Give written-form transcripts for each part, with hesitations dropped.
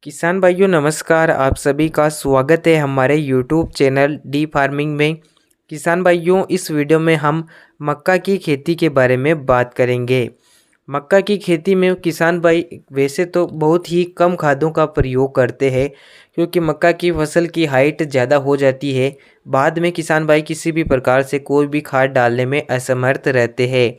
किसान भाइयों नमस्कार। आप सभी का स्वागत है हमारे यूट्यूब चैनल डी फार्मिंग में। किसान भाइयों इस वीडियो में हम मक्का की खेती के बारे में बात करेंगे। मक्का की खेती में किसान भाई वैसे तो बहुत ही कम खादों का प्रयोग करते हैं, क्योंकि मक्का की फसल की हाइट ज़्यादा हो जाती है। बाद में किसान भाई किसी भी प्रकार से कोई भी खाद डालने में असमर्थ रहते हैं।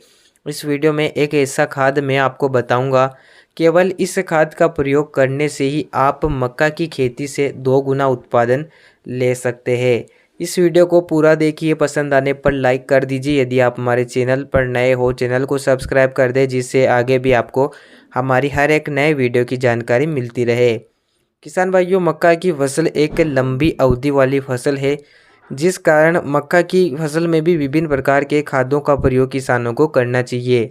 इस वीडियो में एक ऐसा खाद मैं आपको बताऊंगा, केवल इस खाद का प्रयोग करने से ही आप मक्का की खेती से 2 गुना उत्पादन ले सकते हैं। इस वीडियो को पूरा देखिए, पसंद आने पर लाइक कर दीजिए। यदि आप हमारे चैनल पर नए हो, चैनल को सब्सक्राइब कर दें, जिससे आगे भी आपको हमारी हर एक नए वीडियो की जानकारी मिलती रहे। किसान भाइयों, मक्का की फसल एक लंबी अवधि वाली फसल है, जिस कारण मक्का की फसल में भी विभिन्न प्रकार के खादों का प्रयोग किसानों को करना चाहिए।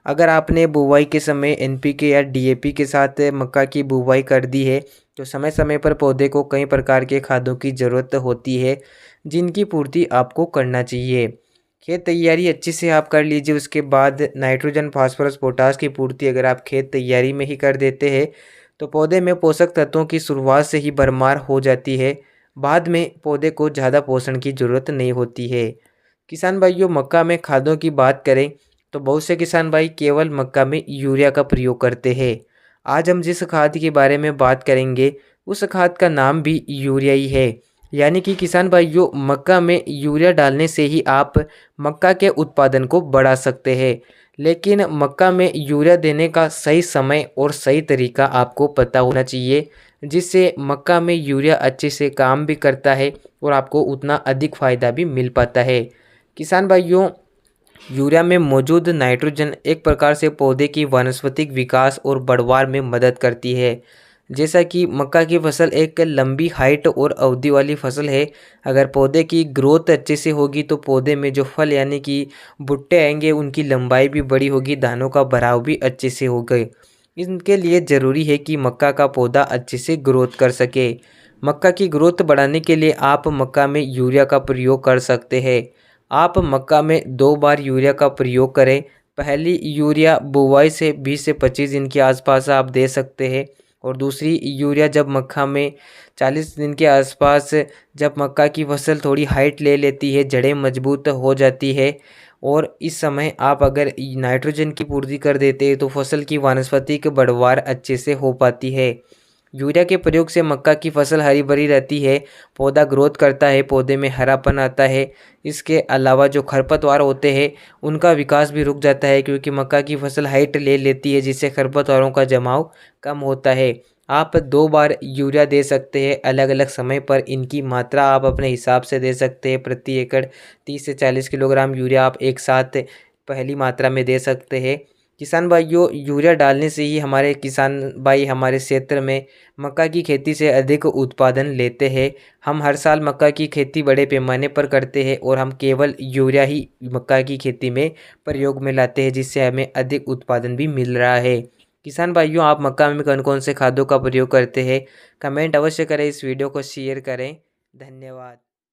अगर आपने बुवाई के समय एनपीके या डीएपी के साथ मक्का की बुवाई कर दी है, तो समय समय पर पौधे को कई प्रकार के खादों की ज़रूरत होती है, जिनकी पूर्ति आपको करना चाहिए। खेत तैयारी अच्छे से आप कर लीजिए। उसके बाद नाइट्रोजन, फास्फोरस, पोटास की पूर्ति अगर आप खेत तैयारी में ही कर देते हैं, तो पौधे में पोषक तत्वों की शुरुआत से ही भरमार हो जाती है। बाद में पौधे को ज़्यादा पोषण की ज़रूरत नहीं होती है। किसान भाइयों, मक्का में खादों की बात करें तो बहुत से किसान भाई केवल मक्का में यूरिया का प्रयोग करते हैं। आज हम जिस खाद के बारे में बात करेंगे, उस खाद का नाम भी यूरिया ही है। यानी कि किसान भाइयों, मक्का में यूरिया डालने से ही आप मक्का के उत्पादन को बढ़ा सकते हैं। लेकिन मक्का में यूरिया देने का सही समय और सही तरीका आपको पता होना चाहिए, जिससे मक्का में यूरिया अच्छे से काम भी करता है और आपको उतना अधिक फ़ायदा भी मिल पाता है। किसान भाइयों, यूरिया में मौजूद नाइट्रोजन एक प्रकार से पौधे की वानस्पतिक विकास और बढ़वार में मदद करती है। जैसा कि मक्का की फसल एक लंबी हाइट और अवधि वाली फसल है। अगर पौधे की ग्रोथ अच्छे से होगी तो पौधे में जो फल यानी कि भुट्टे आएंगे, उनकी लंबाई भी बड़ी होगी, दानों का भराव भी अच्छे से होगा। इनके लिए ज़रूरी है कि मक्का का पौधा अच्छे से ग्रोथ कर सके। मक्का की ग्रोथ बढ़ाने के लिए आप मक्का में यूरिया का प्रयोग कर सकते हैं। आप मक्का में 2 बार यूरिया का प्रयोग करें। पहली यूरिया बुवाई से 20 से 25 दिन के आसपास आप दे सकते हैं, और दूसरी यूरिया जब मक्का में 40 दिन के आसपास, जब मक्का की फसल थोड़ी हाइट ले लेती है, जड़ें मजबूत हो जाती है, और इस समय आप अगर नाइट्रोजन की पूर्ति कर देते हैं, तो फसल की वानस्पतिक बढ़वार अच्छे से हो पाती है। यूरिया के प्रयोग से मक्का की फसल हरी भरी रहती है, पौधा ग्रोथ करता है, पौधे में हरापन आता है। इसके अलावा जो खरपतवार होते हैं, उनका विकास भी रुक जाता है, क्योंकि मक्का की फसल हाइट ले लेती है, जिससे खरपतवारों का जमाव कम होता है। आप 2 बार यूरिया दे सकते हैं, अलग अलग समय पर। इनकी मात्रा आप अपने हिसाब से दे सकते हैं। प्रति एकड़ 30 से 40 किलोग्राम यूरिया आप एक साथ पहली मात्रा में दे सकते हैं। किसान भाइयों, यूरिया डालने से ही हमारे किसान भाई हमारे क्षेत्र में मक्का की खेती से अधिक उत्पादन लेते हैं। हम हर साल मक्का की खेती बड़े पैमाने पर करते हैं, और हम केवल यूरिया ही मक्का की खेती में प्रयोग में लाते हैं, जिससे हमें अधिक उत्पादन भी मिल रहा है। किसान भाइयों, आप मक्का में कौन कौन से खादों का प्रयोग करते हैं, कमेंट अवश्य करें। इस वीडियो को शेयर करें। धन्यवाद।